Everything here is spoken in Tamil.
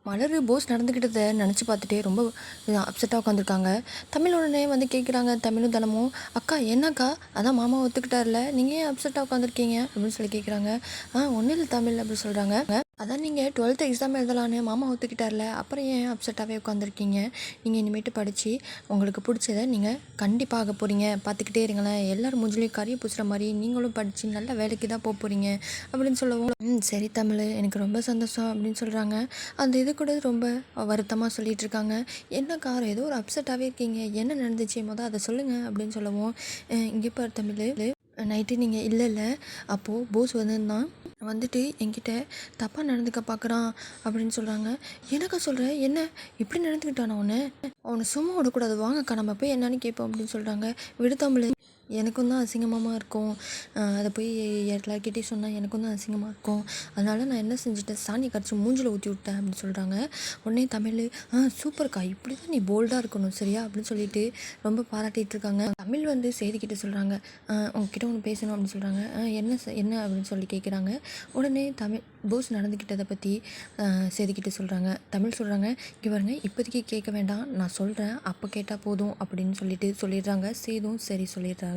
மலர் போஸ் நடந்துக்கிட்டதை நினச்சி பார்த்துட்டே ரொம்ப அப்செட்டாக உட்காந்துருக்காங்க. தமிழ் உடனே வந்து கேட்குறாங்க, தமிழும் தனமும், அக்கா என்னக்கா அதான் மாமா ஒத்துக்கிட்டார்ல, நீங்கள் ஏன் அப்செட்டாக உட்காந்துருக்கீங்க அப்படின்னு சொல்லி கேட்குறாங்க. ஒன்றும் இல்லை தமிழ் அப்படின்னு சொல்கிறாங்க. அதான் நீங்கள் 12th எக்ஸாம் எழுதலான்னு மாமா ஒத்துக்கிட்டார்ல, அப்புறம் ஏன் அப்செட்டாகவே உட்காந்துருக்கீங்க? நீங்கள் இனிமேட்டு படித்து உங்களுக்கு பிடிச்சதை நீங்கள் கண்டிப்பாக ஆக போகிறீங்க, பார்த்துக்கிட்டே இருங்களேன், எல்லோரும் மூஞ்சிலையும் கறியை பூசுகிற மாதிரி நீங்களும் படித்து நல்ல வேலைக்கு தான் போக போகிறீங்க அப்படின்னு சொல்லவும், சரி தமிழ் எனக்கு ரொம்ப சந்தோஷம் அப்படின்னு சொல்கிறாங்க. அந்த இது கூட ரொம்ப வருத்தமாக சொல்லிகிட்டு இருக்காங்க. என்ன கார் ஏதோ ஒரு அப்செட்டாகவே இருக்கீங்க, என்ன நடந்துச்சு அதை சொல்லுங்கள் அப்படின்னு சொல்லவும், இங்கே பாரு தமிழ், நைட்டு நீங்கள் இல்லை அப்போது போஸ் வந்துட்டு என்கிட்ட தப்பாக நடந்துக்க பார்க்குறான் அப்படின்னு சொல்கிறாங்க. என்னக்கா சொல்கிற, என்ன இப்படி நடந்துக்கிட்டான அவனை சும்மா விடக்கூடாது, வாங்கக்கா நம்ம போய் என்னன்னு கேட்போம் அப்படின்னு சொல்கிறாங்க. விடு தமிழ், எனக்கும் தான் அசிங்கமாக இருக்கும், அதை போய் எல்லாருக்கிட்டையும் சொன்னால் எனக்கும் தான் அசிங்கமாக இருக்கும், அதனால் நான் என்ன செஞ்சுட்டேன், சாணி கரைச்சி மூஞ்சில் ஊற்றி விட்டேன் அப்படின்னு சொல்கிறாங்க. உடனே தமிழ், சூப்பர்க்கா, இப்படி தான் நீ போல்டாக இருக்கணும் சரியா அப்படின்னு சொல்லிட்டு ரொம்ப பாராட்டிகிட்டு இருக்காங்க. தமிழ் சேதிக்கிட்ட சொல்கிறாங்க, உங்ககிட்ட ஒன்று பேசணும் அப்படின்னு சொல்கிறாங்க. என்ன அப்படின்னு சொல்லி கேட்குறாங்க. உடனே போஸ் நடந்துக்கிட்டதை பற்றி சேதிக்கிட்ட சொல்கிறாங்க. தமிழ் சொல்கிறாங்க, இங்கே பாருங்க இப்போதைக்கு கேட்க வேண்டாம், நான் சொல்கிறேன் அப்போ கேட்டால் போதும் அப்படின்னு சொல்லிட்டு சொல்லிடுறாங்க. சேதும் சரி சொல்லிடுறாரு.